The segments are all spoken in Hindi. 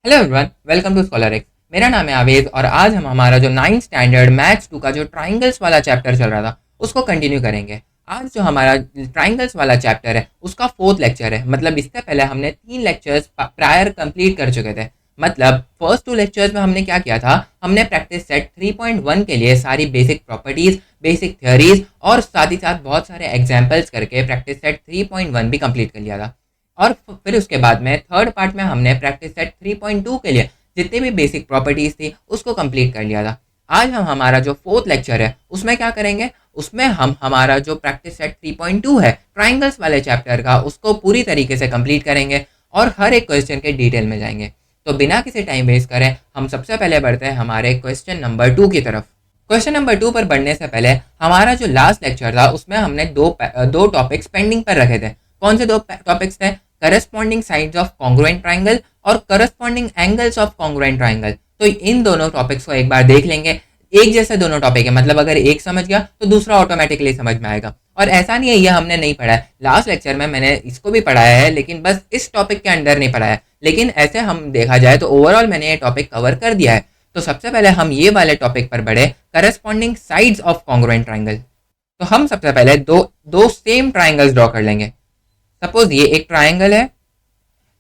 Hello everyone, welcome to scholar X. मेरा नाम है आवेद और आज हम हमारा जो 9th स्टैंडर्ड मैथ्स 2 का जो ट्राइंगल्स वाला चैप्टर चल रहा था उसको कंटिन्यू करेंगे। आज जो हमारा ट्राइंगल्स वाला चैप्टर है उसका 4th लेक्चर है। मतलब इससे पहले हमने 3 लेक्चर्स प्रायर कंप्लीट कर चुके थे। मतलब फर्स्ट 2 लेक्चर्स में हमने क्या किया था, हमने प्रैक्टिस सेट 3.1 के लिए सारी बेसिक प्रॉपर्टीज, बेसिक थ्योरीज और साथ ही साथ बहुत सारे एग्जाम्पल्स करके प्रैक्टिस सेट 3.1 भी कंप्लीट कर लिया था। और फिर उसके बाद में थर्ड पार्ट में हमने प्रैक्टिस सेट 3.2 के लिए जितनी भी बेसिक प्रॉपर्टीज थी उसको कंप्लीट कर लिया था। आज हम हमारा जो 4th लेक्चर है उसमें क्या करेंगे, उसमें हम हमारा जो प्रैक्टिस सेट 3.2 है ट्राइंगल्स वाले चैप्टर का उसको पूरी तरीके से कंप्लीट करेंगे और हर एक क्वेश्चन के डिटेल में जाएंगे। तो बिना किसी टाइम वेस्ट करें हम सबसे पहले बढ़ते हैं हमारे क्वेश्चन नंबर 2 की तरफ। क्वेश्चन नंबर 2 पर बढ़ने से पहले हमारा जो लास्ट लेक्चर था उसमें हमने दो टॉपिक्स पेंडिंग पर रखे थे। कौन से दो टॉपिक्स थे? Corresponding sides of congruent triangle और corresponding angles of congruent triangle. तो इन दोनों टॉपिक्स को एक बार देख लेंगे। एक जैसे दोनों टॉपिक है, मतलब अगर एक समझ गया तो दूसरा ऑटोमेटिकली समझ में आएगा। और ऐसा नहीं है ये हमने नहीं पढ़ा है, लास्ट लेक्चर में मैंने इसको भी पढ़ाया है लेकिन बस इस टॉपिक के अंडर नहीं पढ़ाया है। लेकिन ऐसे हम देखा जाए तो ओवरऑल मैंने ये टॉपिक कवर कर दिया है। तो सबसे पहले हम ये वाले टॉपिक पर बढ़े, corresponding sides of congruent triangle. तो हम सबसे पहले दो दो सेम ट्राइंगल्स ड्रॉ कर लेंगे। सपोज ये एक ट्राइंगल है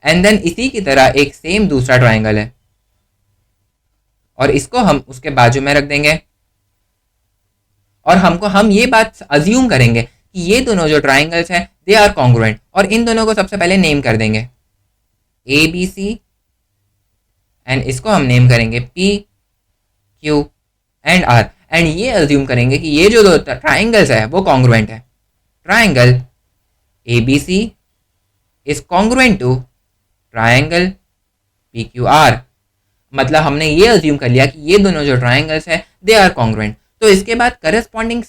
एंड देन इसी की तरह एक सेम दूसरा ट्राइंगल है और इसको हम उसके बाजू में रख देंगे और हम ये बात अज्यूम करेंगे कि ये दोनों जो ट्राइंगल्स हैं दे आर कॉन्ग्रुएंट और इन दोनों को सबसे पहले नेम कर देंगे ए बी सी एंड इसको हम नेम करेंगे P Q and R. And ये अज्यूम करेंगे कि ये जो दो ट्राइंगल्स है वो कॉन्ग्रुएंट है। Triangle A B C is congruent to triangle P Q R. मतलब हमने ये अज्यूम कर लिया कि ये दोनों जो ट्राइंगल्स है दे आर कॉन्ग्रुएंट। तो इसके बाद corresponding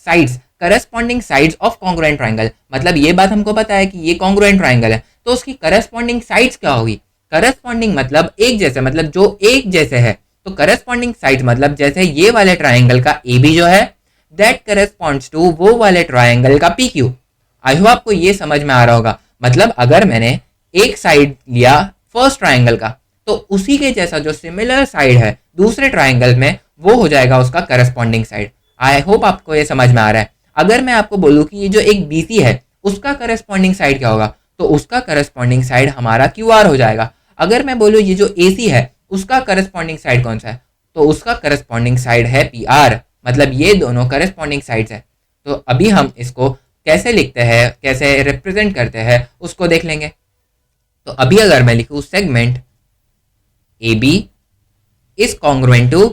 sides of congruent triangle, मतलब ये बात हमको पता है कि ये कॉन्ग्रुएंट ट्राइंगल है तो उसकी करस्पॉन्डिंग साइड्स क्या होगी? करस्पॉन्डिंग मतलब एक जैसे, मतलब जो एक जैसे है। तो करस्पॉन्डिंग साइड्स मतलब जैसे ये वाले ट्राइंगल का ए बी जो है दैट करस्पॉन्ड्स टू वो वाले ट्राइंगल का पी क्यू। आई होप आपको ये समझ में आ रहा होगा। मतलब अगर मैंने एक साइड लिया फर्स्ट ट्राइंगल का तो उसी के जैसा जो सिमिलर साइड है दूसरे ट्राइंगल में वो हो जाएगा उसका करस्पॉन्डिंग साइड। आई होप आपको ये समझ में आ रहा है। अगर मैं आपको बोलूं कि ये जो एक बीसी है उसका करस्पॉन्डिंग साइड क्या होगा तो उसका करस्पॉन्डिंग साइड हमारा क्यू आर हो जाएगा। अगर मैं बोलूं ये जो एसी है उसका करस्पॉन्डिंग साइड कौन सा है तो उसका करस्पॉन्डिंग साइड है पी आर। मतलब ये दोनों करस्पॉन्डिंग साइड्स है। तो अभी हम इसको कैसे लिखते हैं, कैसे रिप्रेजेंट करते हैं उसको देख लेंगे। तो अभी अगर मैं लिखूं segment A B is congruent to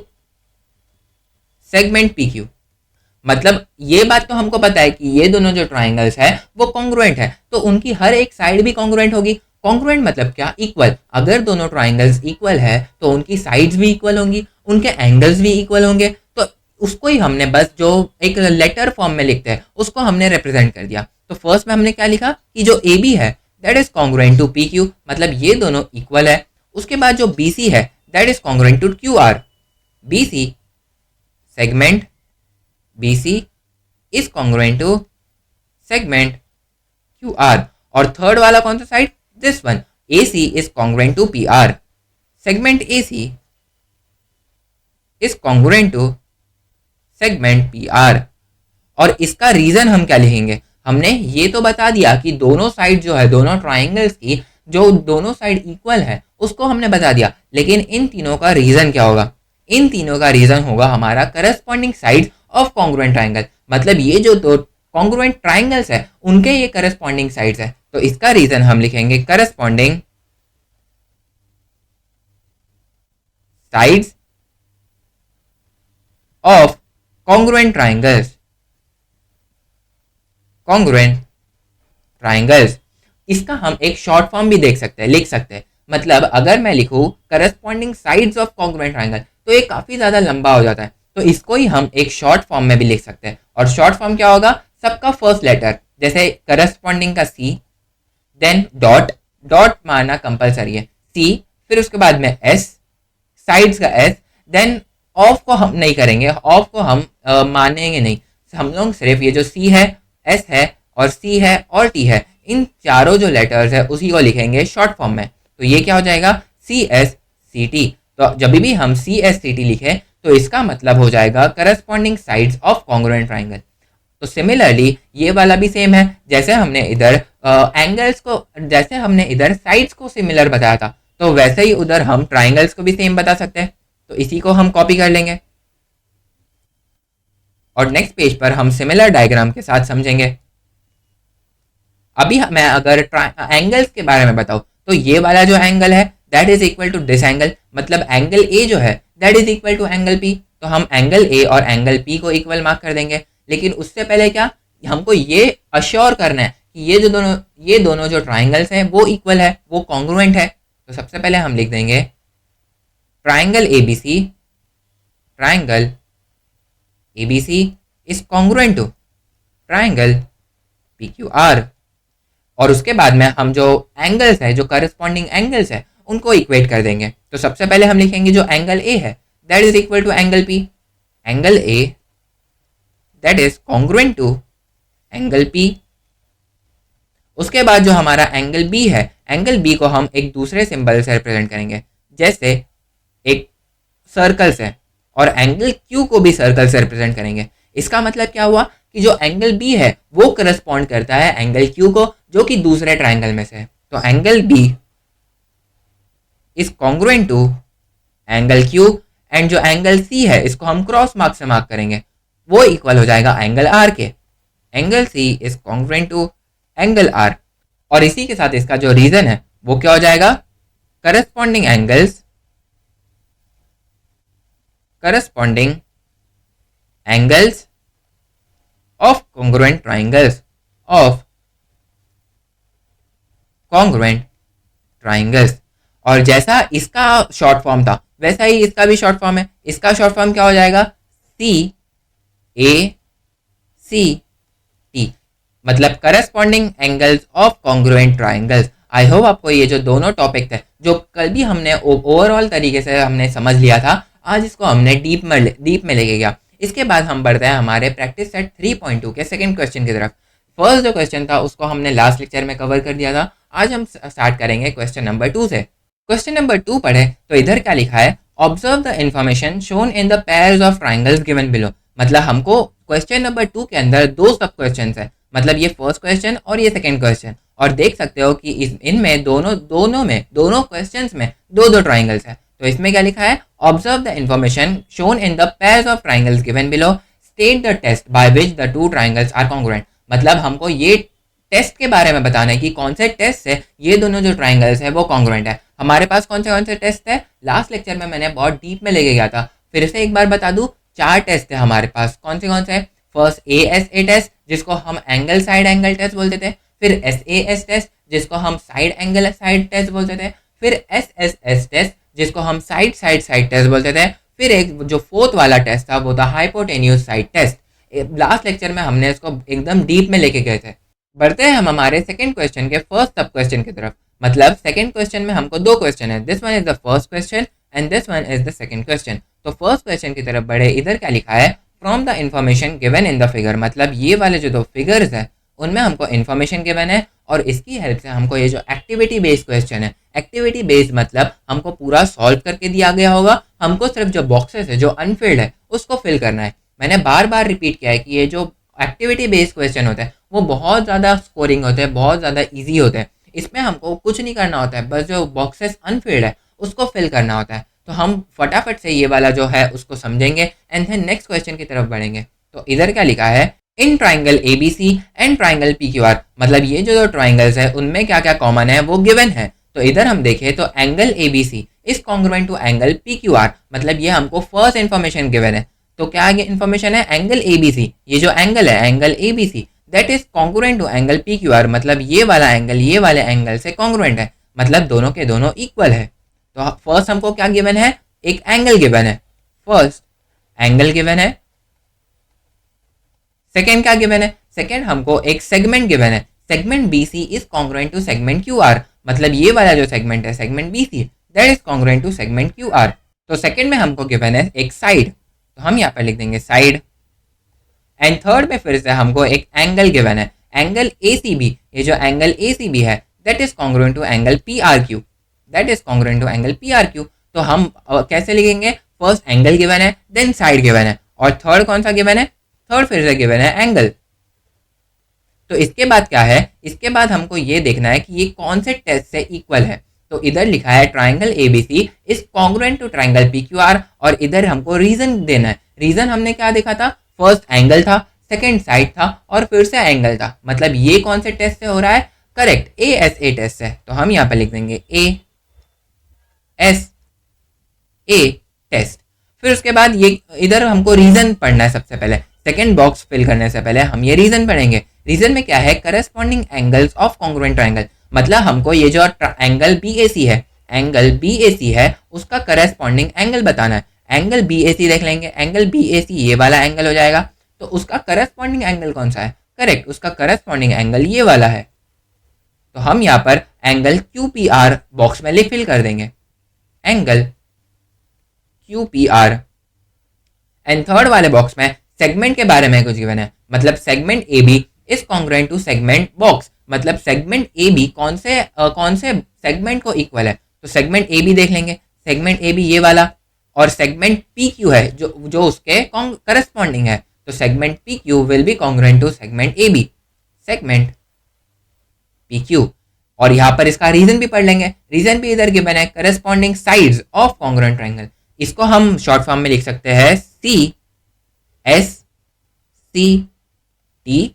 segment P Q, मतलब ये बात तो हमको पता है कि ये दोनों जो ट्राइंगल्स है वो कॉन्ग्रुएंट है तो उनकी हर एक साइड भी कॉन्ग्रुएंट होगी। कॉन्ग्रुएंट मतलब क्या? इक्वल। अगर दोनों ट्राइंगल्स इक्वल है तो उनकी साइड्स भी इक्वल होंगी, उनके एंगल्स भी इक्वल होंगे। तो उसको ही हमने बस जो एक लेटर फॉर्म में लिखते हैं उसको हमने रिप्रेजेंट कर दिया। तो फर्स्ट में हमने क्या लिखा कि जो ए बी है that is congruent to P Q, मतलब ये दोनों इक्वल है। उसके बाद जो बी सी है that is congruent to Q R. B C segment B C is congruent to segment Q R. और थर्ड वाला कौन सा side? This one, A C is congruent to P R. Segment A C is congruent to segment P R. और इसका रीजन हम क्या लिखेंगे? हमने ये तो बता दिया कि दोनों साइड जो है दोनों ट्राइंगल्स की जो दोनों साइड इक्वल है उसको हमने बता दिया, लेकिन इन तीनों का रीजन क्या होगा? इन तीनों का रीजन होगा हमारा corresponding side of congruent triangle. मतलब ये जो दो कॉन्ग्रुएंट ट्राइंगल्स है उनके ये करस्पॉन्डिंग साइड्स है तो इसका रीजन हम लिखेंगे corresponding sides of congruent triangles. Congruent triangles, इसका हम एक शॉर्ट फॉर्म भी देख सकते हैं, लिख सकते हैं। मतलब अगर मैं लिखूं corresponding sides of congruent triangle तो ये काफी ज्यादा लंबा हो जाता है तो इसको ही हम एक शॉर्ट फॉर्म में भी लिख सकते हैं। और शॉर्ट फॉर्म क्या होगा? सबका फर्स्ट लेटर, जैसे करस्पॉन्डिंग का सी, देन डॉट, डॉट मारना कंपलसरी है, सी, फिर उसके बाद में एस, साइड्स का एस, देन ऑफ को हम नहीं करेंगे, ऑफ को हम मानेंगे नहीं। हम लोग सिर्फ ये जो सी है, एस है और सी है और टी है, इन चारों जो लेटर्स है उसी को लिखेंगे शॉर्ट फॉर्म में। तो ये क्या हो जाएगा? C S C T. तो जब भी हम सी एस सी टी लिखें तो इसका मतलब हो जाएगा corresponding sides of congruent triangle. तो सिमिलरली ये वाला भी सेम है, जैसे हमने इधर एंगल्स को, जैसे हमने इधर साइड्स को सिमिलर बताया था, तो वैसे ही उधर हम ट्राइंगल्स को भी सेम बता सकते हैं। तो इसी को हम कॉपी कर लेंगे और नेक्स्ट पेज पर हम सिमिलर डायग्राम के साथ समझेंगे। अभी मैं अगर एंगल्स के बारे में बताऊं तो ये वाला जो एंगल है that is equal to this angle, मतलब एंगल ए जो है that is equal to angle P. तो हम एंगल ए और एंगल पी को इक्वल मार्क कर देंगे। लेकिन उससे पहले क्या, हमको ये अश्योर करना है कि ये दोनों जो ट्राइंगल्स हैं वो इक्वल है, वो कॉन्ग्रुएंट है। तो सबसे पहले हम लिख देंगे triangle A B C is congruent to triangle P Q R. और उसके बाद में हम जो एंगल्स है, जो करस्पॉन्डिंग एंगल्स है, उनको इक्वेट कर देंगे। तो सबसे पहले हम लिखेंगे जो एंगल ए है that is equal to angle P, angle A that is congruent to angle P. उसके बाद जो हमारा एंगल बी है, एंगल बी को हम एक दूसरे सिंबल से रिप्रेजेंट करेंगे, जैसे एक सर्कल से, और एंगल क्यू को भी सर्कल से रिप्रेजेंट करेंगे। इसका मतलब क्या हुआ कि जो एंगल बी है वो करस्पॉन्ड करता है एंगल क्यू को, जो कि दूसरे ट्राइंगल में से है। तो angle B is congruent to angle Q, and जो एंगल सी है इसको हम क्रॉस मार्क से मार्क करेंगे, वो इक्वल हो जाएगा एंगल आर के। Angle C is congruent to angle R. और इसी के साथ इसका जो रीजन है वो क्या हो जाएगा, corresponding angles of congruent triangles. और जैसा इसका शॉर्ट फॉर्म था वैसा ही इसका भी शॉर्ट फॉर्म है। इसका शॉर्ट फॉर्म क्या हो जाएगा, सी ए सी टी, मतलब corresponding angles of congruent triangles. I hope आपको ये जो दोनों टॉपिक थे, जो कल भी हमने ओवरऑल तरीके से हमने समझ लिया था, आज इसको हमने डीप में लेके गया। इसके बाद हम बढ़ते हैं हमारे प्रैक्टिस सेट 3.2 के सेकंड क्वेश्चन की तरफ। फर्स्ट जो क्वेश्चन था उसको हमने लास्ट लेक्चर में कवर कर दिया था। आज हम स्टार्ट करेंगे क्वेश्चन नंबर 2 से। क्वेश्चन नंबर 2 पढ़े तो इधर क्या लिखा है, observe the information shown in the pairs of triangles given below. मतलब हमको क्वेश्चन नंबर 2 के अंदर दो सब क्वेश्चन है, मतलब ये फर्स्ट क्वेश्चन और ये सेकंड क्वेश्चन, और देख सकते हो कि इनमें दोनों क्वेश्चंस में दो ट्राइंगल्स है। तो इसमें क्या लिखा है, observe the information shown in the pairs of triangles given below, state the test by which the two triangles are congruent. मतलब हमको ये टेस्ट के बारे में बताना है कि कौन से टेस्ट से ये दोनों जो ट्राइंगल्स है वो कॉन्ग्रुएंट है। हमारे पास कौन से टेस्ट है, लास्ट लेक्चर में मैंने बहुत डीप में लेके गया था, फिर से एक बार बता दूं, 4 टेस्ट है हमारे पास। कौन से फर्स्ट ASA टेस्ट जिसको हम एंगल साइड एंगल टेस्ट बोलते थे, फिर SAS टेस्ट जिसको हम साइड एंगल साइड टेस्ट बोलते थे, फिर SSS टेस्ट जिसको हम साइड टेस्ट बोलते थे, फिर एक जो फोर्थ वाला टेस्ट था वो था hypotenuse side test. Last lecture में हमने इसको एकदम डीप में लेके गए थे। बढ़ते हैं हम हमारे सेकंड क्वेश्चन के फर्स्ट सब क्वेश्चन की तरफ। मतलब सेकंड क्वेश्चन में हमको 2 क्वेश्चन है, this one is the first question and this one is the second question. तो फर्स्ट क्वेश्चन की तरफ बढ़े, इधर क्या लिखा है, from the information given in the figure. मतलब ये वाले जो 2 फिगर्स है उनमें हमको इन्फॉर्मेशन गिवन है, और इसकी हेल्प से हमको ये जो एक्टिविटी बेस्ड क्वेश्चन है, एक्टिविटी बेस्ड मतलब हमको पूरा सॉल्व करके दिया गया होगा, हमको सिर्फ जो बॉक्सेस है जो अनफिल्ड है उसको फिल करना है। मैंने बार बार रिपीट किया है कि ये जो एक्टिविटी बेस्ड क्वेश्चन होते हैं वो बहुत ज़्यादा स्कोरिंग होते हैं, बहुत ज़्यादा ईजी होते हैं। इसमें हमको कुछ नहीं करना होता है, बस जो बॉक्सेस अनफिल्ड है उसको फिल करना होता है। तो हम फटाफट से ये वाला जो है उसको समझेंगे एंड देन नेक्स्ट क्वेश्चन की तरफ बढ़ेंगे। तो इधर क्या लिखा है, in triangle ABC and triangle PQR, मतलब ये जो ट्राइंगल्स है उनमें क्या क्या कॉमन है वो गिवन है। तो इधर हम देखें तो angle ABC is congruent to angle PQR, मतलब ये हमको फर्स्ट इन्फॉर्मेशन गिवन है। तो क्या इन्फॉर्मेशन है, एंगल ABC, ये जो एंगल है angle ABC that is congruent to angle PQR, मतलब ये वाला एंगल ये वाले एंगल से कॉन्ग्रुएंट है, मतलब दोनों के दोनों इक्वल है। तो फर्स्ट हमको क्या गिवन है, एक एंगल गिवन है, फर्स्ट एंगल गिवन है। सेकेंड क्या गिवन है, सेकेंड हमको एक सेगमेंट गिवन है, segment BC is congruent to segment QR, मतलब ये वाला जो सेगमेंट है segment BC that is congruent to segment QR। तो सेकेंड में हमको गिवन है एक साइड, तो हम यहाँ पर लिख देंगे साइड। एंड थर्ड में फिर से हमको एक एंगल गिवन है, एंगल ACB, ये जो एंगल ACB है that is congruent to angle PRQ, that is congruent to angle PRQ। तो हम कैसे लिखेंगे, फर्स्ट एंगल गिवन है, देन साइड गिवन है, और थर्ड कौन सा गिवन है, थर्ड फिर से गिवन है एंगल। तो इसके बाद क्या है, इसके बाद हमको ये देखना है कि ये कौन से टेस्ट से इक्वल है। तो इधर लिखा है triangle A B C is congruent to triangle P Q R, और इधर हमको रीजन देना है। रीजन हमने क्या देखा था, फर्स्ट एंगल था, सेकेंड साइड था, और फिर से एंगल था। मतलब ये कौन से टेस्ट से हो रहा है, करेक्ट ASA टेस्ट से। तो हम यहाँ पर लिख देंगे ASA टेस्ट। फिर उसके बाद ये इधर हमको रीजन पढ़ना है सबसे पहले। सेकेंड बॉक्स फिल करने से पहले हम ये रीजन पढ़ेंगे। रीजन में क्या है, corresponding angles of congruent triangle. मतलब हमको ये जो एंगल BAC है, एंगल BAC है, उसका करस्पॉन्डिंग एंगल बताना है। एंगल BAC देख लेंगे, एंगल BAC ये वाला एंगल हो जाएगा, तो उसका करस्पॉन्डिंग एंगल कौन सा है, करेक्ट उसका करस्पॉन्डिंग एंगल ये वाला है। तो हम यहाँ पर एंगल QPR बॉक्स में फिल कर देंगे, एंगल QPR। एंड थर्ड वाले बॉक्स में सेगमेंट के बारे में कुछ गिवन है, मतलब segment AB is congruent to segment box. मतलब सेगमेंट AB कौन से सेगमेंट को इक्वल है। तो सेगमेंट AB देख लेंगे, सेगमेंट AB ये वाला, और सेगमेंट PQ है जो उसके करस्पॉन्डिंग है। तो segment PQ will be congruent to segment AB, segment PQ। और यहाँ पर इसका रीजन भी पढ़ लेंगे। रीजन भी इधर गिवन है, corresponding sides of congruent triangle. इसको हम शॉर्ट फॉर्म में लिख सकते हैं CSCT,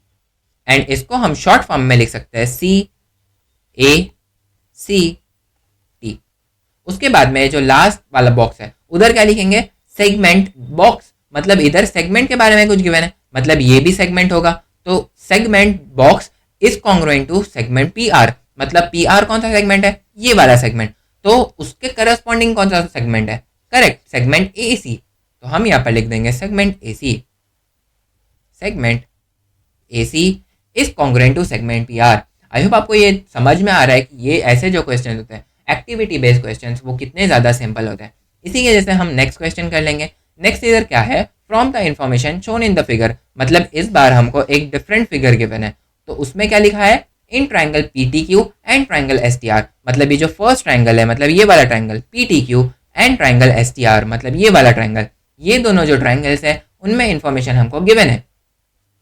एंड इसको हम शॉर्ट फॉर्म में लिख सकते हैं CACT। उसके बाद में जो लास्ट वाला बॉक्स है उधर क्या लिखेंगे, सेगमेंट बॉक्स। मतलब इधर सेगमेंट के बारे में कुछ गिवन है, मतलब ये भी सेगमेंट होगा। तो segment box is congruent to segment PR। मतलब PR कौन सा सेगमेंट है, ये वाला सेगमेंट, तो उसके करस्पॉन्डिंग कौन सा सेगमेंट है, करेक्ट सेगमेंट AC। तो हम यहाँ पर लिख देंगे segment AC, segment AC is congruent to segment PR। I hope आपको ये समझ में आ रहा है कि ये ऐसे जो क्वेश्चन होते हैं एक्टिविटी बेस्ड क्वेश्चन वो कितने ज़्यादा सिंपल होते हैं। इसी के जैसे हम नेक्स्ट क्वेश्चन कर लेंगे। नेक्स्ट इधर क्या है, from the information shown in the figure. मतलब इस बार हमको एक डिफरेंट फिगर गिवन है, तो उसमें क्या लिखा है, इन triangle PTQ and triangle STR। मतलब ये जो फर्स्ट ट्राइंगल है, मतलब ये वाला triangle PTQ and triangle STR, मतलब ये वाला ट्राइंगल, ये दोनों जो ट्राइंगल्स है उनमें इन्फॉर्मेशन हमको गिवन है।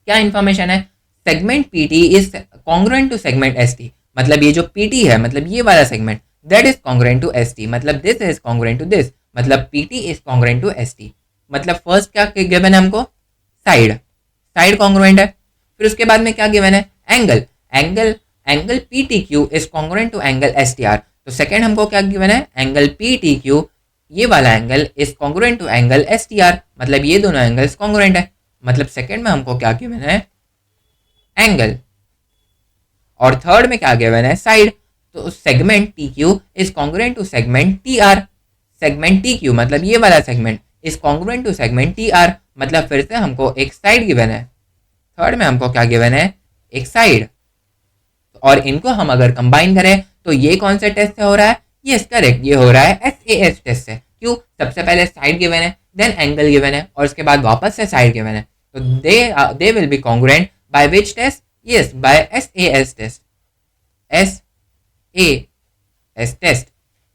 क्या इन्फॉर्मेशन है, segment PT is congruent to segment ST। मतलब ये जो PT है, मतलब ये वाला segment, that is congruent to ST। मतलब this is congruent to this, मतलब PT is congruent to ST। मतलब फर्स्ट क्या गिवन है हमको, साइड कॉन्ग्रुएंट है। फिर उसके बाद में क्या गिवन है, angle PTQ is congruent to angle STR। तो सेकंड हमको क्या गिवन है, एंगल PTQ ये वाला angle is congruent to angle STR। मतलब ये दोनों एंगल्स कॉन्ग्रुएंट है। मतलब सेकंड में हमको क्या गिवन है, एंगल, और थर्ड में क्या गिवन है, साइड। तो segment TQ is congruent to segment TR। Segment TQ मतलब ये वाला segment is congruent to segment TR। मतलब फिर से हमको एक साइड गिवन है, थर्ड में हमको क्या गिवन है, एक साइड। और इनको हम अगर कंबाइन करें तो ये कौन से टेस्ट से हो रहा है, यस करेक्ट, ये हो रहा है SAS टेस्ट से। क्यों, सबसे पहले साइड गिवन है, देन एंगल गिवन है, और उसके बाद वापस से साइड गिवन है। तो they will be congruent by which test, yes by SAS test, SAS test.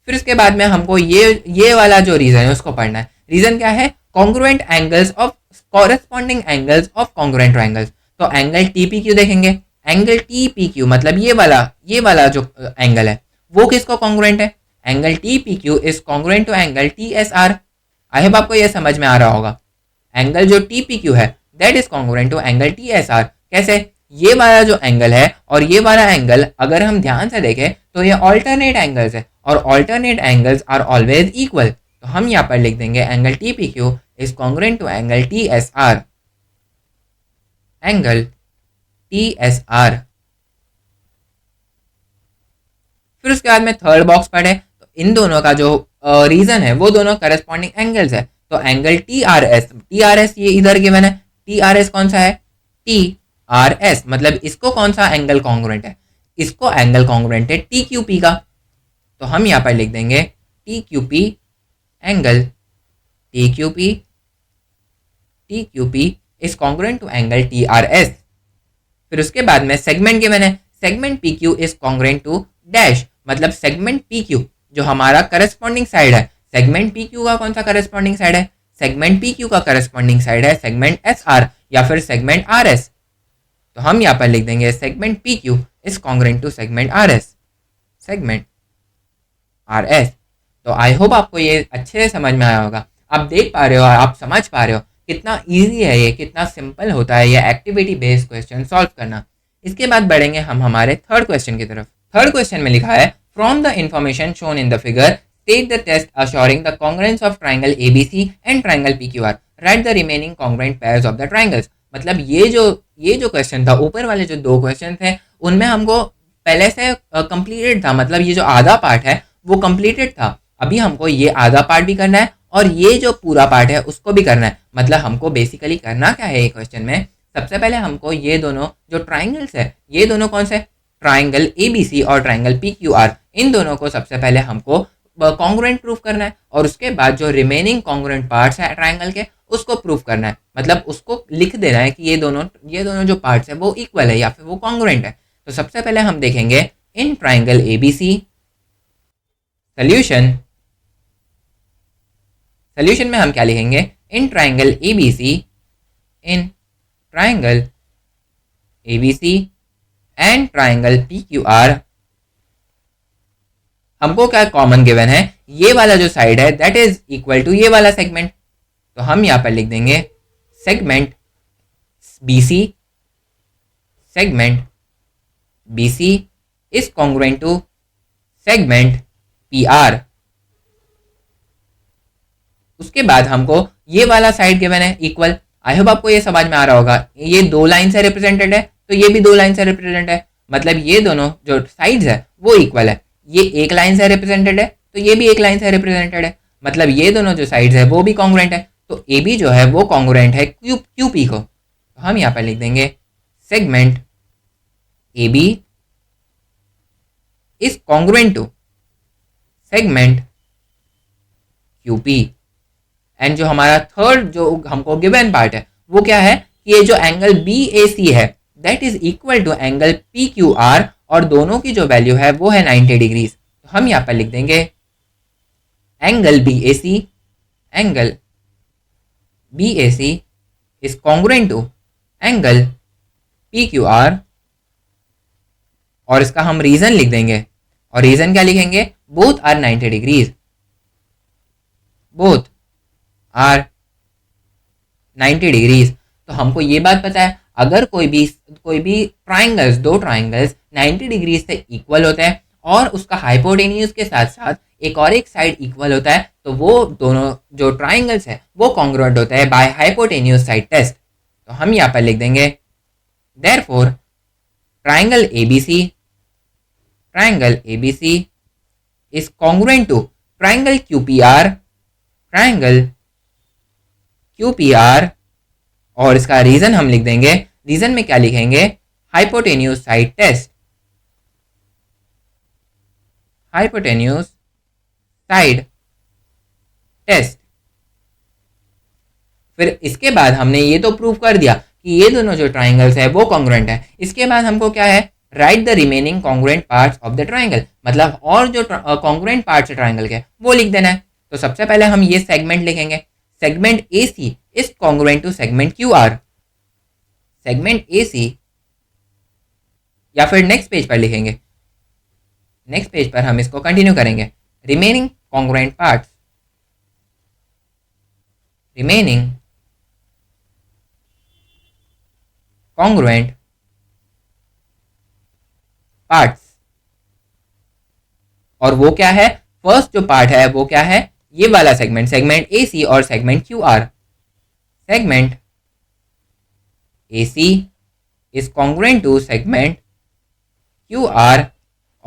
फिर उसके बाद में हमको ये वाला जो रीजन है उसको पढ़ना है। रीजन क्या है, congruent angles of corresponding angles of congruent triangles. तो एंगल TPQ देखेंगे, एंगल TPQ मतलब ये वाला जो एंगल है वो किसको कॉन्ग्रुएंट है, angle TPQ is congruent to angle TSR। I hope आपको ये समझ में आ रहा होगा। एंगल जो TPQ है that is congruent to angle TSR। कैसे, ये वाला जो एंगल है और ये वाला एंगल अगर हम ध्यान से देखें तो ये ऑल्टरनेट एंगल्स है, और alternate angles are always equal. तो हम यहाँ पर लिख देंगे angle TPQ is congruent to angle TSR, angle TSR। फिर उसके बाद में थर्ड बॉक्स पढ़े तो इन दोनों का जो रीजन है वो दोनों करस्पॉन्डिंग एंगल्स है। तो एंगल TRS ये इधर गिवन है, TRS कौन सा है, TRS मतलब इसको कौन सा एंगल कॉन्ग्रुएंट है, इसको एंगल कॉन्ग्रुएंट है TQP का। तो हम यहाँ पर लिख देंगे TQP, angle TQP is congruent to angle TRS। फिर उसके बाद में सेगमेंट गिवन है, segment PQ is congruent to dash. मतलब सेगमेंट PQ जो हमारा करस्पॉन्डिंग साइड है, सेगमेंट पी क्यू का कौन सा करस्पॉन्डिंग साइड है? सेगमेंट पी क्यू का करस्पॉन्डिंग साइड है सेगमेंट एस आर या फिर सेगमेंट आर एस। तो हम यहाँ पर लिख देंगे segment P Q is congruent to segment R S, segment R S. तो आई होप आपको ये अच्छे से समझ में आया होगा। आप देख पा रहे हो, आप समझ पा रहे हो कितना ईजी है ये, कितना सिंपल होता है ये एक्टिविटी बेस्ड क्वेश्चन सॉल्व करना। इसके बाद बढ़ेंगे हम हमारे थर्ड क्वेश्चन की तरफ। थर्ड क्वेश्चन में लिखा है from the information shown in the figure take the test assuring the congruence of triangle ABC and triangle PQR. Write the remaining congruent pairs of the triangles. मतलब ये जो क्वेश्चन था, ऊपर वाले जो दो क्वेश्चन थे उनमें हमको पहले से कंप्लीटेड था, मतलब ये जो आधा पार्ट है वो कंप्लीटेड था। अभी हमको ये आधा पार्ट भी करना है और ये जो पूरा पार्ट है उसको भी करना है। मतलब हमको बेसिकली करना क्या है ये क्वेश्चन में, सबसे पहले हमको ये दोनों जो ट्राइंगल्स है, ये दोनों कौन से, ट्राइंगल ABC और ट्राइंगल PQR, इन दोनों को सबसे पहले हमको कॉन्ग्रुएंट प्रूफ करना है और उसके बाद जो रिमेनिंग कॉन्ग्रुएंट पार्ट्स है ट्राइंगल के उसको प्रूफ करना है। मतलब उसको लिख देना है कि ये दोनों जो पार्ट्स है वो इक्वल है या फिर वो कॉन्ग्रुएंट है। तो सबसे पहले हम देखेंगे इन ट्राइंगल ABC सोल्यूशन में हम क्या लिखेंगे, in triangle ABC and triangle PQR हमको क्या कॉमन गिवन है, ये वाला जो साइड है दैट इज इक्वल टू ये वाला सेगमेंट। तो हम यहाँ पर लिख देंगे segment BC is congruent to segment PR। उसके बाद हमको ये वाला साइड गिवन है इक्वल। आई होप आपको ये समझ में आ रहा होगा, ये दो लाइन से रिप्रेजेंटेड है तो ये भी दो लाइन से रिप्रेजेंट है, मतलब ये दोनों जो साइड्स है वो इक्वल है। ये एक लाइन से रिप्रेजेंटेड है तो ये भी एक लाइन से रिप्रेजेंटेड है, मतलब ये दोनों जो साइड्स है वो भी कॉन्ग्रुएंट है। तो AB जो है वो कॉन्ग्रुएंट है QP को। तो हम यहाँ पर लिख देंगे segment AB is congruent to segment QP। And जो हमारा थर्ड जो हमको गिवन पार्ट है वो क्या है कि ये जो एंगल BAC है that is equal to angle PQR और दोनों की जो वैल्यू है वो है 90 डिग्रीज। तो हम यहाँ पर लिख देंगे angle BAC is congruent to angle PQR और इसका हम रीजन लिख देंगे। और रीजन क्या लिखेंगे, both are 90 degrees, both are 90 degrees. तो हमको ये बात पता है अगर कोई भी ट्राइंगल्स, दो ट्राइंगल्स 90 डिग्री से इक्वल होते हैं और उसका हाइपोटेन्यूज के साथ साथ एक और एक साइड इक्वल होता है तो वो दोनों जो ट्राइंगल्स है वो कॉन्ग्रुएंट होता है बाय हाइपोटेन्यूज साइड टेस्ट। तो हम यहाँ पर लिख देंगे therefore triangle ABC is congruent to triangle QPR और इसका रीजन हम लिख देंगे, रीजन में क्या लिखेंगे, hypotenuse side test, hypotenuse side test. फिर इसके बाद हमने ये तो प्रूव कर दिया कि ये दोनों जो ट्राइंगल्स है वो कॉन्ग्रुएंट है। इसके बाद हमको क्या है, write the remaining congruent parts of the triangle, मतलब और जो कॉन्ग्रुएंट पार्ट्स है ट्राइंगल के वो लिख देना है। तो सबसे पहले हम ये सेगमेंट लिखेंगे, segment AC is congruent to segment QR। Segment AC या फिर नेक्स्ट पेज पर लिखेंगे, नेक्स्ट पेज पर हम इसको कंटिन्यू करेंगे। Remaining congruent parts, remaining congruent parts, और वो क्या है, फर्स्ट जो पार्ट है वो क्या है, ये वाला सेगमेंट, सेगमेंट AC और segment QR। Segment AC is congruent to segment QR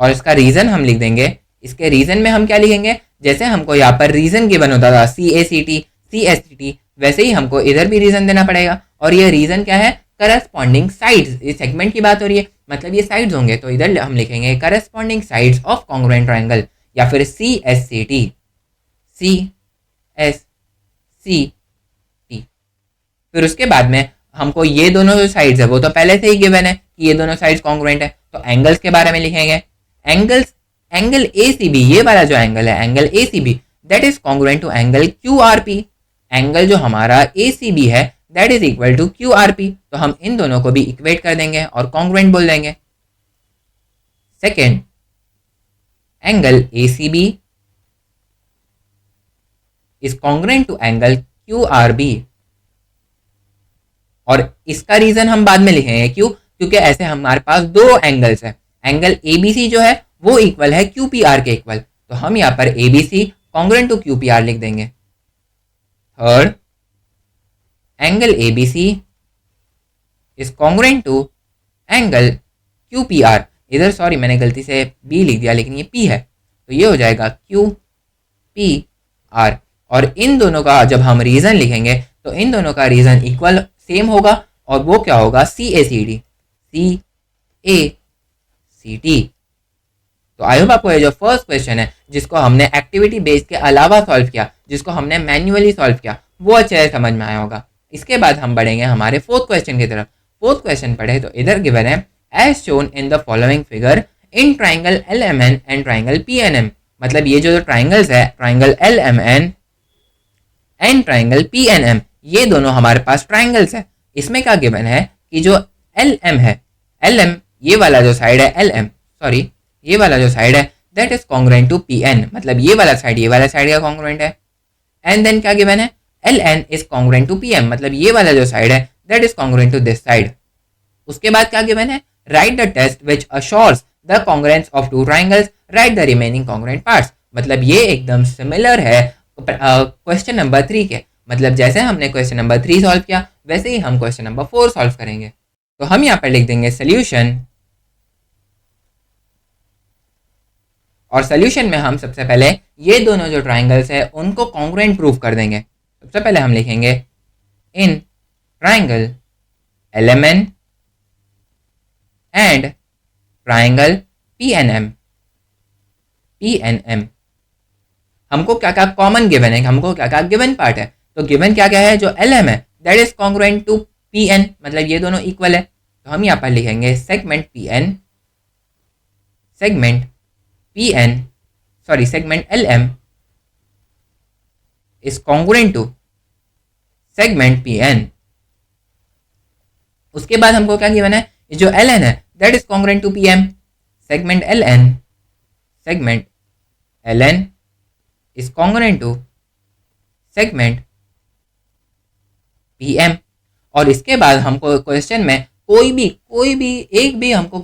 और इसका रीजन हम लिख देंगे। इसके रीजन में हम क्या लिखेंगे, जैसे हमको यहाँ पर रीजन गिवन होता था CACT वैसे ही हमको इधर भी रीजन देना पड़ेगा। और ये रीजन क्या है, करस्पॉन्डिंग साइड्स, ये सेगमेंट की बात हो रही है मतलब ये साइड्स होंगे तो इधर हम लिखेंगे corresponding sides of congruent triangle या फिर CSCT। फिर उसके बाद में हमको ये दोनों जो साइड्स है वो तो पहले से ही गिवन है कि ये दोनों साइड्स कॉन्ग्रुएंट है, तो एंगल्स के बारे में लिखेंगे। एंगल ACB, ये वाला जो एंगल है angle ACB that is congruent to angle Q R P. Angle जो हमारा ए सी बी है that is equal to Q R P. तो हम इन दोनों को भी इक्वेट कर देंगे और कॉन्ग्रुएंट बोल देंगे। Second, angle A C B is congruent to angle Q R B. और इसका रीजन हम बाद में लिखेंगे, क्यों? क्योंकि ऐसे हमारे पास दो एंगल्स है। एंगल ए बी सी जो है वो इक्वल है क्यू पी आर के इक्वल, तो हम यहाँ पर A B C congruent to Q P R लिख देंगे। Third, angle A B C is congruent to angle Q P R. इधर सॉरी मैंने गलती से बी लिख दिया, लेकिन ये पी है, तो ये हो जाएगा क्यू पी आर। और इन दोनों का जब हम रीजन लिखेंगे तो इन दोनों का रीजन इक्वल सेम होगा, और वो क्या होगा? सी ए सी डी, सी ए सी टी। तो आई होप आपको ये जो फर्स्ट क्वेश्चन है जिसको हमने एक्टिविटी बेस्ड के अलावा सॉल्व किया, जिसको हमने मैन्युअली सॉल्व किया, वो अच्छे से समझ में आया होगा। इसके बाद हम बढ़ेंगे हमारे फोर्थ क्वेश्चन की तरफ। फोर्थ क्वेश्चन पढ़े तो इधर गिवन है as shown in the following figure in triangle L M N and triangle P N M. मतलब ये जो ट्राइंगल्स है, triangle L M N and triangle P N M, ये दोनों हमारे पास ट्राइंगल्स है। इसमें क्या गिवन है कि जो एल एम है, एल एम ये वाला जो साइड है, एल एम सॉरी ये वाला जो साइड है that is congruent to P N. मतलब ये वाला साइड का कॉन्ग्रुएंट है। एंड देन क्या गिवन है? L N is congruent to P M. मतलब ये वाला जो साइड है that is congruent to this side. उसके बाद क्या गिवन है? Write the test which assures the congruence of two triangles, write the remaining congruent parts. मतलब ये एकदम सिमिलर है क्वेश्चन नंबर 3 के। मतलब जैसे हमने क्वेश्चन नंबर 3 सॉल्व किया वैसे ही हम क्वेश्चन नंबर 4 सॉल्व करेंगे। तो हम यहाँ पर लिख देंगे सोल्यूशन, और सोल्यूशन में हम सबसे पहले ये दोनों जो ट्राइंगल्स है उनको कॉन्ग्रुएंट प्रूफ कर देंगे। सबसे पहले हम लिखेंगे in triangle L M N and triangle P N M. हमको क्या क्या कॉमन गिवन है, हमको क्या क्या गिवन पार्ट है। तो गिवन क्या क्या है? जो एल एम है that is congruent to P N, मतलब ये दोनों इक्वल है। तो हम यहाँ पर लिखेंगे segment P N, segment P N sorry segment L M is congruent to segment P N. उसके बाद हमको क्या गिवन है? जो एल एन है that is congruent to P M. Segment L N is congruent to segment P M. और इसके बाद हमको क्वेश्चन में कोई भी एक भी हमको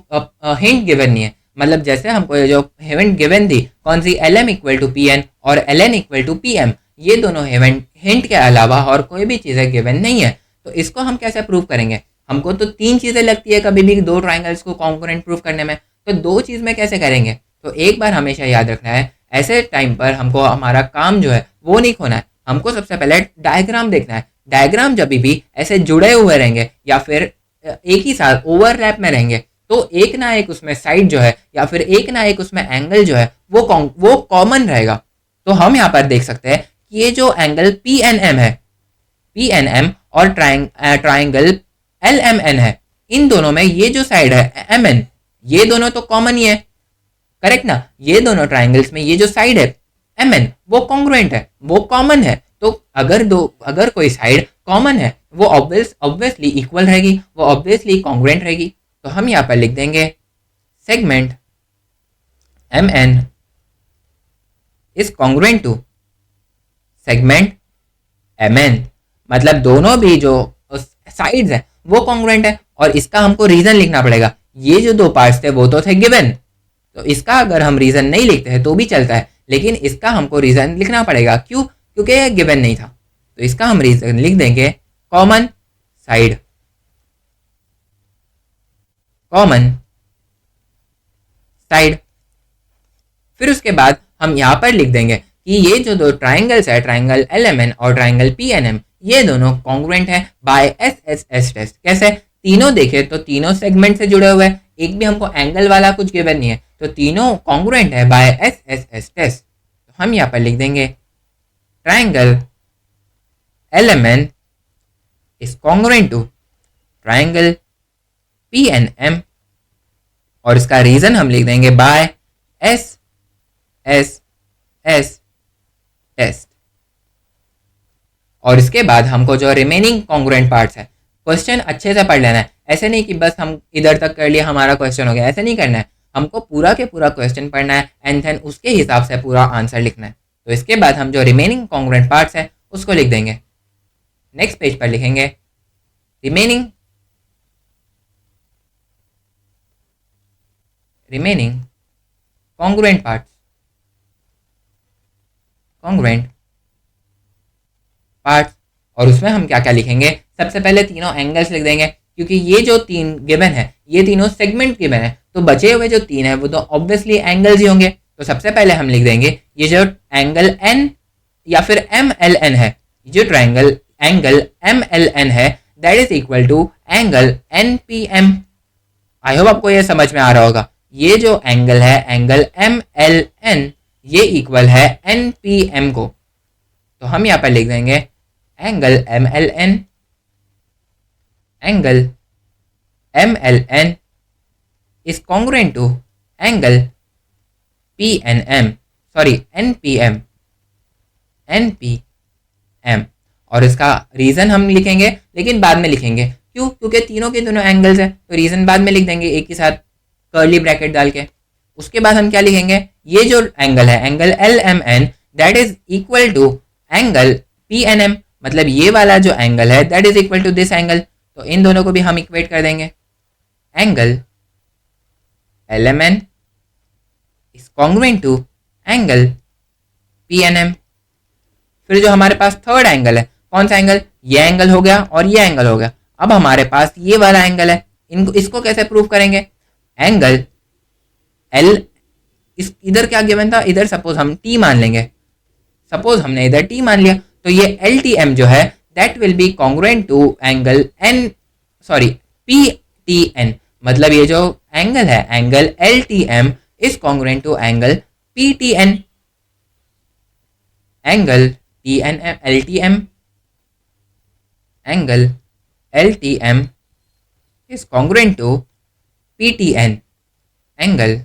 हिंट गिवन नहीं है। मतलब जैसे हमको ये जो हिंट गिवन थी कौन सी, L M equal to P N और L N equal to P M, ये दोनों हिंट के अलावा और कोई भी चीज़ें गिवन नहीं है। तो इसको हम कैसे प्रूव करेंगे? हमको तो 3 चीज़ें लगती है कभी भी दो ट्राइंगल्स को कॉन्ग्रुएंट प्रूव करने में, तो 2 चीज़ में कैसे करेंगे? तो एक बार हमेशा याद रखना है, ऐसे टाइम पर हमको हमारा काम जो है वो नहीं खोना है। हमको सबसे पहले डायग्राम देखना है। डायग्राम जब भी ऐसे जुड़े हुए रहेंगे या फिर एक ही साथ ओवरलैप में रहेंगे तो एक ना एक उसमें साइड जो है या फिर एक ना एक उसमें एंगल जो है वो कॉमन रहेगा। तो हम यहाँ पर देख सकते हैं कि ये जो एंगल पी एन एम है, पी एन एम और ट्राइंगल एल एम एन है, इन दोनों में ये जो साइड है एम एन, ये दोनों तो कॉमन ही है, करेक्ट ना? ये दोनों ट्राइंगल्स में ये जो साइड है एम एन वो कॉन्ग्रुएंट है, वो कॉमन है। तो अगर कोई साइड कॉमन है वो ऑब्वियसली इक्वल रहेगी, वो ऑब्वियसली कॉन्ग्रुएंट रहेगी। तो हम यहाँ पर लिख देंगे segment M N is congruent to segment M N. मतलब दोनों भी जो साइड्स हैं वो कॉन्ग्रुएंट है। और इसका हमको रीजन लिखना पड़ेगा। ये जो 2 पार्ट्स थे वो तो थे गिवन, तो इसका अगर हम रीजन नहीं लिखते हैं तो भी चलता है, लेकिन इसका हमको रीजन लिखना पड़ेगा। क्यों? क्योंकि ये गिवन नहीं था। तो इसका हम रीजन लिख देंगे कॉमन साइड, कॉमन साइड। फिर उसके बाद हम यहाँ पर लिख देंगे कि ये जो 2 ट्राइंगल्स है, ट्राइंगल एल एम एन और ट्राइंगल पी एन एम, ये दोनों कॉन्ग्रुएंट है by S S S test. कैसे? तीनों देखे तो तीनों सेगमेंट से जुड़े हुए हैं, एक भी हमको एंगल वाला कुछ गिवन नहीं है, तो तीनों कॉन्ग्रुएंट है by S S S test. तो हम यहाँ पर लिख देंगे triangle L M N is congruent to triangle P N M, और इसका रीजन हम लिख देंगे बाय एस एस एस और इसके बाद हमको जो रिमेनिंग कॉन्ग्रुएंट पार्ट्स है, क्वेश्चन अच्छे से पढ़ लेना है। ऐसे नहीं कि बस हम इधर तक कर लिया हमारा क्वेश्चन हो गया, ऐसे नहीं करना है। हमको पूरा के पूरा क्वेश्चन पढ़ना है एंड देन उसके हिसाब से पूरा आंसर लिखना है। तो इसके बाद हम जो रिमेनिंग कॉन्ग्रुएंट पार्ट्स है उसको लिख देंगे। नेक्स्ट पेज पर लिखेंगे रिमेनिंग कॉन्ग्रुएंट पार्ट्स और उसमें हम क्या क्या लिखेंगे। सबसे पहले तीनों एंगल्स लिख देंगे, क्योंकि ये जो तीन गिवन है ये तीनों सेगमेंट गिवन है, तो बचे हुए जो तीन है वो तो ऑब्वियसली एंगल्स ही होंगे। तो सबसे पहले हम लिख देंगे ये जो एंगल एन या फिर एम एल एन है, जो triangle angle M L N है that is equal to angle N P M. I hope आपको ये समझ में आ रहा होगा। ये जो एंगल है एंगल एम एल एन ये इक्वल है एन पी एम को। तो हम यहाँ पर लिख देंगे angle M L N is congruent to angle PNM, sorry NPM। और इसका रीजन हम लिखेंगे लेकिन बाद में लिखेंगे, क्यों? क्योंकि तीनों के दोनों एंगल्स है, तो रीजन बाद में लिख देंगे एक ही साथ कर्ली ब्रैकेट डाल के। उसके बाद हम क्या लिखेंगे, ये जो एंगल है angle LMN that is equal to angle PNM, मतलब ये वाला जो एंगल है that is equal to this angle. तो इन दोनों को भी हम इक्वेट कर देंगे। Angle LMN is congruent to angle PNM। फिर जो हमारे पास थर्ड एंगल है, कौन सा एंगल? ये एंगल हो गया और ये एंगल हो गया। अब हमारे पास ये वाला एंगल है, इसको कैसे प्रूव करेंगे? एंगल L, इधर क्या गिवन था, इधर सपोज हम T मान लेंगे, सपोज हमने इधर T मान लिया, तो ये LTM जो है that will be congruent to angle PTN, मतलब ये जो एंगल है angle LTM is congruent to angle PTN। Angle LTM is congruent to PTN, angle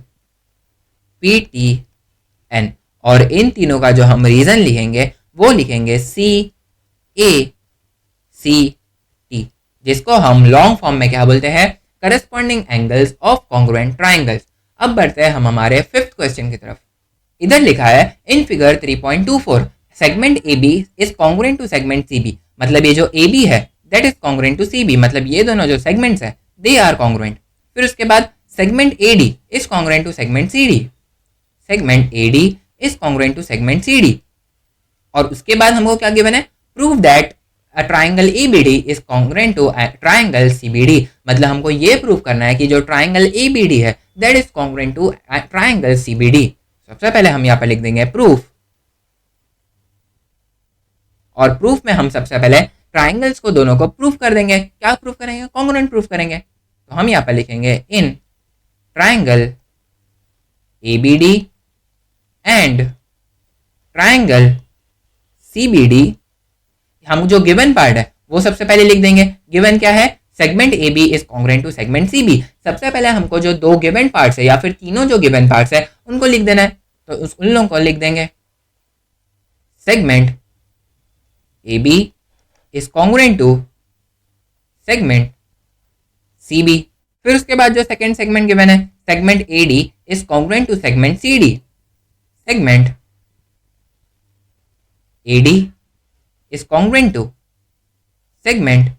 PTN। और इन तीनों का जो हम रीजन लिखेंगे वो लिखेंगे CACT, जिसको हम लॉन्ग फॉर्म में क्या बोलते हैं? Corresponding angles of congruent triangles. अब बढ़ते हैं हम हमारे फिफ्थ क्वेश्चन की तरफ। इधर लिखा है in figure 3.24 segment AB is congruent to segment CB, मतलब ये जो AB है that is congruent to CB, मतलब ये दोनों जो सेगमेंट्स है दे आर कॉन्ग्रुएंट। फिर उसके बाद segment AD is congruent to segment CD, segment AD is congruent to segment CD। और उसके बाद हमको क्या गिवन है? Prove that a triangle ABD is congruent to a triangle CBD, मतलब हमको ये प्रूव करना है कि जो ट्राइंगल ABD है that is congruent to a triangle CBD। सबसे पहले हम यहाँ पे लिख देंगे प्रूफ, और प्रूफ में हम सबसे पहले ट्राइंगल्स को दोनों को प्रूफ कर देंगे। क्या प्रूफ करेंगे? कॉन्ग्रुएंट प्रूफ करेंगे। तो हम यहाँ पे लिखेंगे in triangle ABD and triangle CBD, हम जो गिवन पार्ट है वो सबसे पहले लिख देंगे। गिवन क्या है? Segment AB is congruent to segment CB। सबसे पहले हमको जो दो गिवन पार्ट्स है या फिर तीनों जो गिवन पार्ट्स है उनको लिख देना है, तो उन लोगों को लिख देंगे segment AB is congruent to segment CB। फिर उसके बाद जो सेकंड सेगमेंट गिवन है segment AD is congruent to segment CD, segment AD is congruent to segment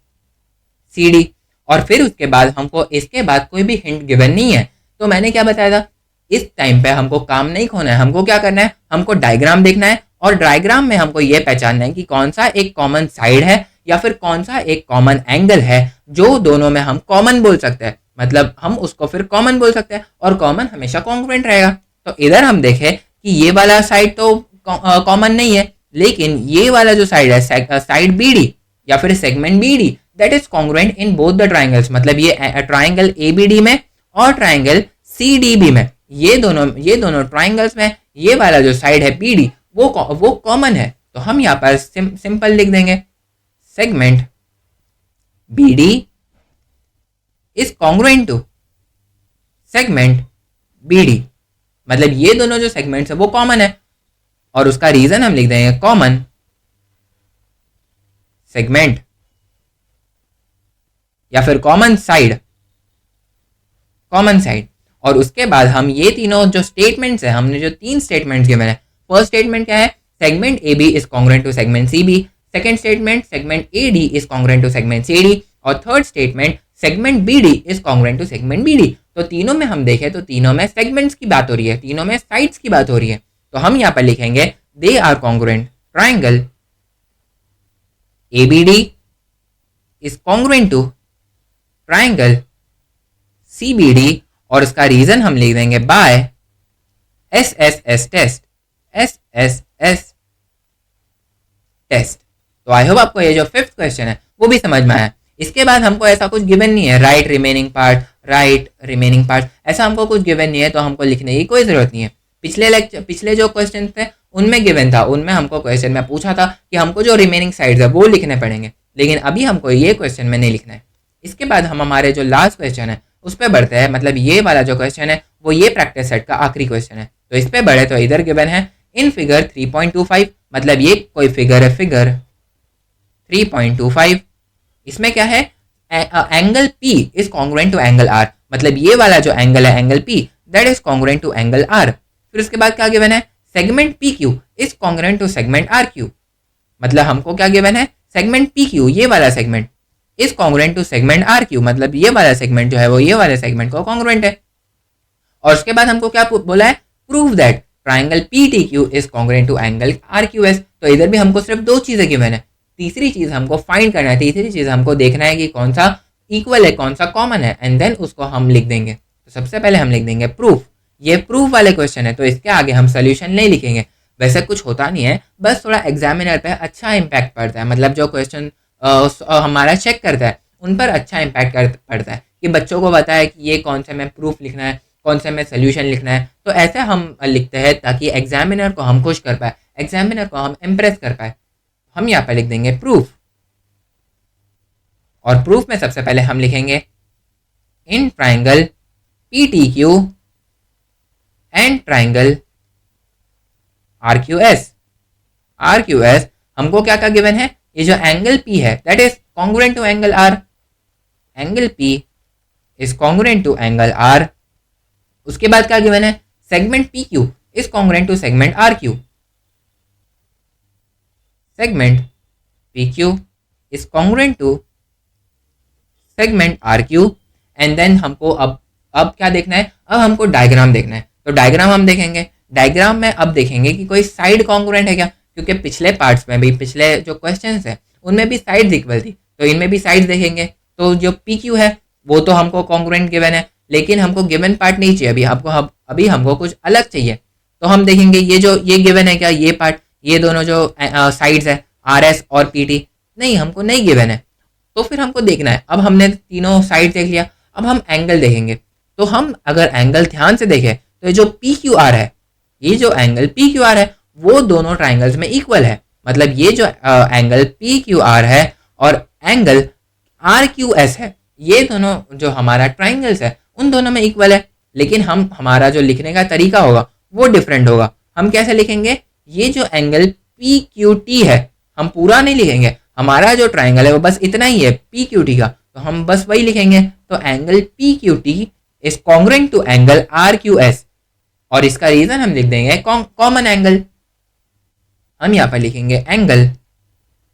CD। और फिर उसके बाद हमको इसके बाद कोई भी हिंट गिवन नहीं है, तो मैंने क्या बताया था, इस टाइम पे हमको काम नहीं खोना है। हमको क्या करना है? हमको डायग्राम देखना है, और डायग्राम में हमको ये पहचानना है कि कौन सा एक कॉमन साइड है या फिर कौन सा एक कॉमन एंगल है जो दोनों में हम कॉमन बोल सकते हैं, मतलब हम उसको फिर कॉमन बोल सकते हैं, और कॉमन हमेशा कॉन्ग्रुएंट रहेगा। तो इधर हम देखें कि ये वाला साइड तो कॉमन नहीं है, लेकिन ये वाला जो साइड है साइड BD या फिर segment BD that is congruent in both the triangles, मतलब ये ट्राइंगल ABD में और ट्राइंगल CDB में, ये दोनों ट्राइंगल्स में ये वाला जो साइड है BD वो कॉमन है। तो हम यहाँ पर सिंपल लिख देंगे segment BD is congruent to segment BD, मतलब ये दोनों जो सेगमेंट्स है वो कॉमन है, और उसका रीजन हम लिख देंगे कॉमन सेगमेंट या फिर कॉमन साइड। और उसके बाद हम ये तीनों जो स्टेटमेंट्स है, हमने जो 3 स्टेटमेंट्स गिवन है, फर्स्ट स्टेटमेंट क्या है, segment A B is congruent to segment C B, second statement segment A D is congruent to segment C D, और third statement segment B D is congruent to segment B D. तो तीनों में हम देखें तो तीनों में सेगमेंट्स की बात हो रही है, तीनों में साइड्स की बात हो रही है। तो हम यहाँ पर लिखेंगे they are congruent, triangle ABD is congruent to triangle CBD, और इसका रीजन हम लिख देंगे by SSS test, SSS test. तो आई होप आपको ये जो 5th क्वेश्चन है वो भी समझ में आया। इसके बाद हमको ऐसा कुछ गिवन नहीं है, राइट रिमेनिंग पार्ट, ऐसा हमको कुछ गिवन नहीं है, तो हमको लिखने की कोई जरूरत नहीं है। पिछले जो क्वेश्चन थे उनमें गिवन था, उनमें हमको क्वेश्चन में पूछा था कि हमको जो रिमेनिंग साइड्स है वो लिखने पड़ेंगे, लेकिन अभी हमको ये क्वेश्चन में नहीं लिखना है। इसके बाद हम हमारे जो लास्ट क्वेश्चन है उस पर बढ़ते हैं, मतलब ये वाला जो क्वेश्चन है वो ये प्रैक्टिस सेट का आखिरी क्वेश्चन है। तो इस पे बढ़े तो इधर गिवन है इन फिगर 3.25, मतलब ये कोई फिगर है, फिगर 3.25। इसमें क्या है, angle P is congruent to angle R, मतलब ये वाला जो एंगल है angle P that is congruent to angle R। फिर उसके बाद क्या गिवन है, segment PQ is congruent to segment RQ, मतलब हमको क्या गिवन है, सेगमेंट PQ ये वाला segment is congruent to segment RQ, मतलब ये वाला सेगमेंट जो है वो ये वाले सेगमेंट को कॉन्ग्रुएंट है। और उसके बाद हमको क्या बोला है, prove that triangle PTQ is congruent to angle RQS। तो इधर भी हमको सिर्फ 2 चीजें गिवन है, तीसरी चीज हमको फाइंड करना है, तीसरी चीज हमको देखना है कि कौन सा इक्वल है, कौन सा कॉमन है, एंड देन उसको हम लिख देंगे। तो सबसे पहले हम लिख देंगे प्रूफ, ये प्रूफ वाले क्वेश्चन है, तो इसके आगे हम सोल्यूशन नहीं लिखेंगे। वैसे कुछ होता नहीं है, बस थोड़ा एग्जामिनर पे अच्छा इम्पैक्ट पड़ता है, मतलब जो क्वेश्चन हमारा चेक करता है उन पर अच्छा इम्पैक्ट पड़ता है कि बच्चों को पता है कि ये कौन से में प्रूफ लिखना है, कौन से में सोल्यूशन लिखना है। तो ऐसे हम लिखते हैं ताकि एग्जामिनर को हम खुश कर पाए, एग्जामिनर को हम इम्प्रेस कर पाए। हम यहाँ पर लिख देंगे प्रूफ, और प्रूफ में सबसे पहले हम लिखेंगे in triangle PTQ and triangle RQS हमको क्या क्या गिवन है, ये जो एंगल P है that is congruent to angle R, angle P is congruent to angle R। उसके बाद क्या गिवन है, segment PQ is congruent to segment RQ, segment PQ is congruent to segment RQ। And then हमको अब क्या देखना है, अब हमको डायग्राम देखना है। तो डायग्राम हम देखेंगे, डायग्राम में अब देखेंगे कि कोई साइड कॉन्ग्रुएंट है क्या, क्योंकि पिछले पार्ट्स में भी, पिछले जो क्वेश्चंस है उनमें भी साइड्स इक्वल थी, तो इनमें भी साइड्स देखेंगे। तो जो PQ है वो तो हमको कॉन्ग्रुएंट गिवन है, लेकिन हमको गिवन पार्ट नहीं चाहिए, अभी हमको कुछ अलग चाहिए। तो हम देखेंगे ये गिवन है क्या, ये पार्ट, ये दोनों जो साइड्स है RS और PT, नहीं हमको नहीं गिवन है। तो फिर हमको देखना है, अब हमने तीनों साइड देख लिया, अब हम एंगल देखेंगे। तो हम अगर एंगल ध्यान से देखें तो ये जो PQR है, ये जो एंगल PQR है वो दोनों ट्राइंगल्स में इक्वल है, मतलब ये जो एंगल PQR है और एंगल RQS है, ये दोनों जो हमारा ट्राइंगल्स है उन दोनों में इक्वल है। लेकिन हमारा जो लिखने का तरीका होगा वो डिफरेंट होगा। हम कैसे लिखेंगे, ये जो एंगल PQT है हम पूरा नहीं लिखेंगे, हमारा जो ट्राइंगल है वो बस इतना ही है PQT का, तो हम बस वही लिखेंगे। तो angle PQT is congruent to angle RQS, और इसका रीजन हम लिख देंगे कॉमन एंगल। हम यहाँ पर लिखेंगे angle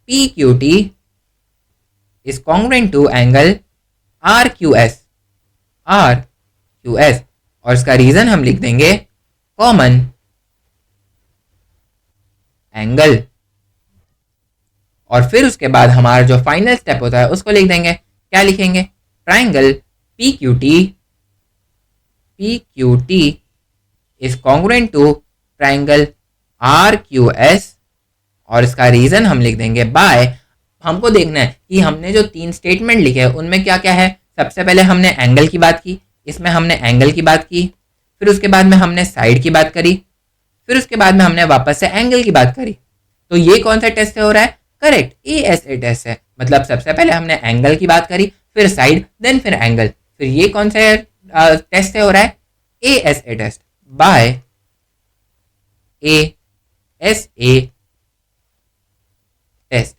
PQT is congruent to angle RQS, और इसका रीजन हम लिख देंगे कॉमन एंगल। और फिर उसके बाद हमारा जो फाइनल स्टेप होता है उसको लिख देंगे, क्या लिखेंगे, triangle PQT is congruent to triangle RQS, और इसका रीजन हम लिख देंगे बाय, हमको देखना है कि हमने जो 3 स्टेटमेंट लिखे हैं उनमें क्या क्या है। सबसे पहले हमने एंगल की बात की, इसमें हमने एंगल की बात की, फिर उसके बाद में हमने साइड की बात करी, फिर उसके बाद में हमने वापस से एंगल की बात करी। तो ये कौन सा टेस्ट से हो रहा है, करेक्ट, ASA टेस्ट है। मतलब सबसे पहले हमने एंगल की बात करी, फिर साइड, देन फिर एंगल। फिर ये कौन सा टेस्ट से हो रहा है, ASA test, by ASA test.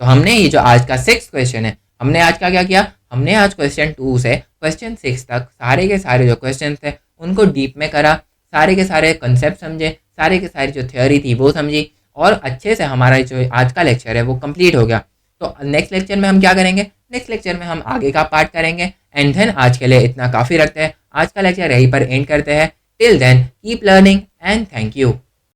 तो हमने ये जो आज का 6th क्वेश्चन है, हमने आज का क्या किया, हमने आज क्वेश्चन 2 से क्वेश्चन 6 तक सारे के सारे जो क्वेश्चन थे उनको डीप में करा, सारे के सारे कंसेप्ट समझे, सारे के सारी जो थ्योरी थी वो समझी, और अच्छे से हमारा जो आज का लेक्चर है वो कंप्लीट हो गया। तो नेक्स्ट लेक्चर में हम क्या करेंगे, नेक्स्ट लेक्चर में हम आगे का पार्ट करेंगे। एंड देन आज के लिए इतना काफ़ी रखते हैं, आज का लेक्चर यहीं पर एंड करते हैं। Till then keep learning and thank you.